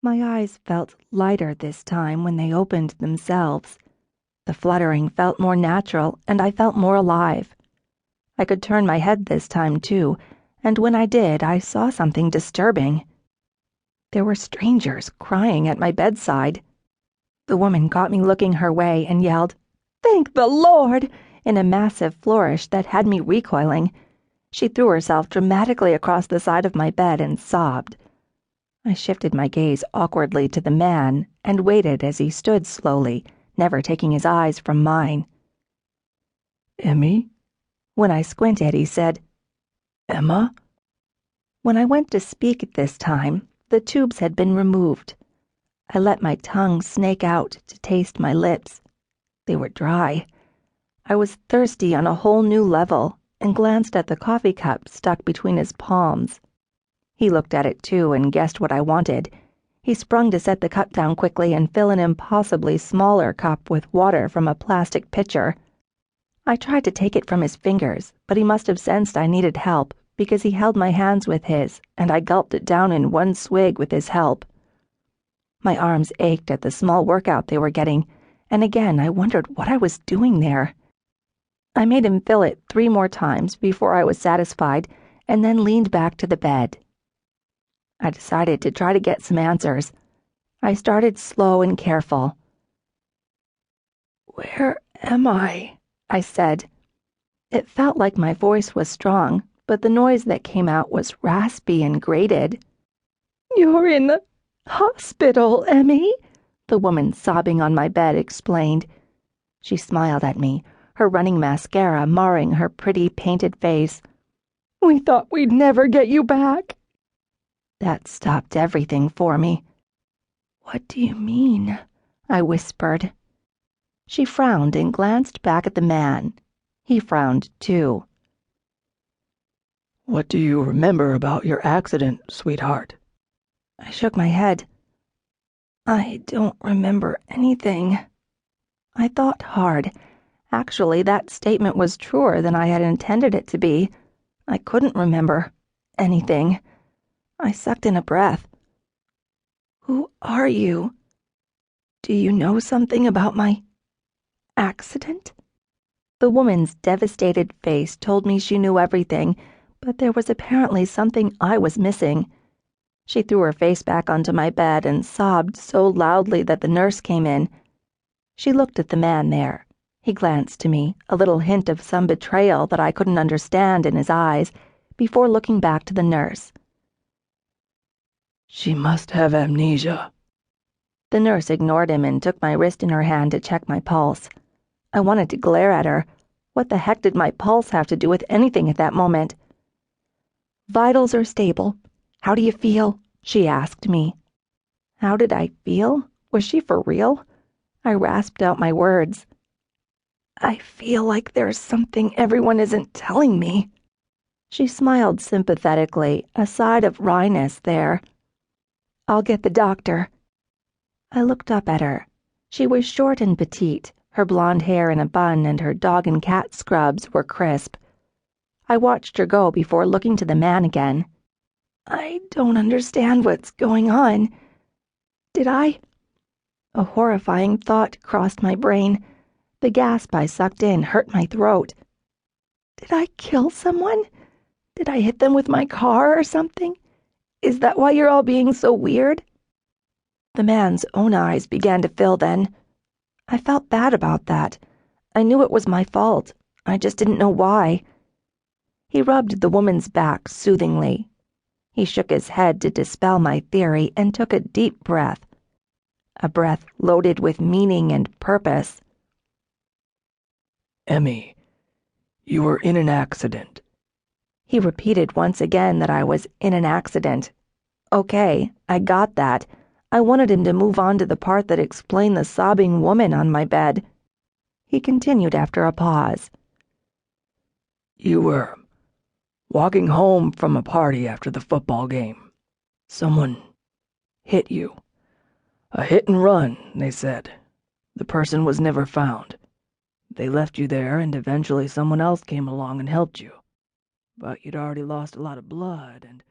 My eyes felt lighter this time when they opened themselves. The fluttering felt more natural, and I felt more alive. I could turn my head this time, too, and when I did, I saw something disturbing. There were strangers crying at my bedside. The woman caught me looking her way and yelled, "Thank the Lord!" in a massive flourish that had me recoiling. She threw herself dramatically across the side of my bed and sobbed. I shifted my gaze awkwardly to the man and waited as he stood slowly, never taking his eyes from mine. "Emmy?" When I squinted, he said, "Emma?" When I went to speak this time, the tubes had been removed. I let my tongue snake out to taste my lips. They were dry. I was thirsty on a whole new level and glanced at the coffee cup stuck between his palms. He looked at it too and guessed what I wanted. He sprung to set the cup down quickly and fill an impossibly smaller cup with water from a plastic pitcher. I tried to take it from his fingers, but he must have sensed I needed help because he held my hands with his, and I gulped it down in one swig with his help. My arms ached at the small workout they were getting, and again I wondered what I was doing there. I made him fill it 3 more times before I was satisfied, and then leaned back to the bed. I decided to try to get some answers. I started slow and careful. "Where am I?" I said. It felt like my voice was strong, but the noise that came out was raspy and grated. "You're in the hospital, Emmy," the woman sobbing on my bed explained. She smiled at me, her running mascara marring her pretty painted face. "We thought we'd never get you back." That stopped everything for me. "What do you mean?" I whispered. She frowned and glanced back at the man. He frowned too. "What do you remember about your accident, sweetheart?" I shook my head. "I don't remember anything." I thought hard. Actually, that statement was truer than I had intended it to be. I couldn't remember anything. I sucked in a breath. "Who are you? Do you know something about my accident?" The woman's devastated face told me she knew everything, but there was apparently something I was missing. She threw her face back onto my bed and sobbed so loudly that the nurse came in. She looked at the man there. He glanced to me, a little hint of some betrayal that I couldn't understand in his eyes, before looking back to the nurse. "She must have amnesia." The nurse ignored him and took my wrist in her hand to check my pulse. I wanted to glare at her. What the heck did my pulse have to do with anything at that moment? "Vitals are stable. How do you feel?" she asked me. How did I feel? Was she for real? I rasped out my words. "I feel like there's something everyone isn't telling me." She smiled sympathetically, a side of wryness there. "I'll get the doctor." I looked up at her. She was short and petite, her blonde hair in a bun and her dog and cat scrubs were crisp. I watched her go before looking to the man again. "I don't understand what's going on. Did I?" A horrifying thought crossed my brain. The gasp I sucked in hurt my throat. "Did I kill someone? Did I hit them with my car or something? Is that why you're all being so weird?" The man's own eyes began to fill then. I felt bad about that. I knew it was my fault. I just didn't know why. He rubbed the woman's back soothingly. He shook his head to dispel my theory and took a deep breath. A breath loaded with meaning and purpose. "Emmy, you were in an accident." He repeated once again that I was in an accident. Okay, I got that. I wanted him to move on to the part that explained the sobbing woman on my bed. He continued after a pause. "You were walking home from a party after the football game. Someone hit you. A hit and run, they said. The person was never found. They left you there, and eventually someone else came along and helped you. But you'd already lost a lot of blood, and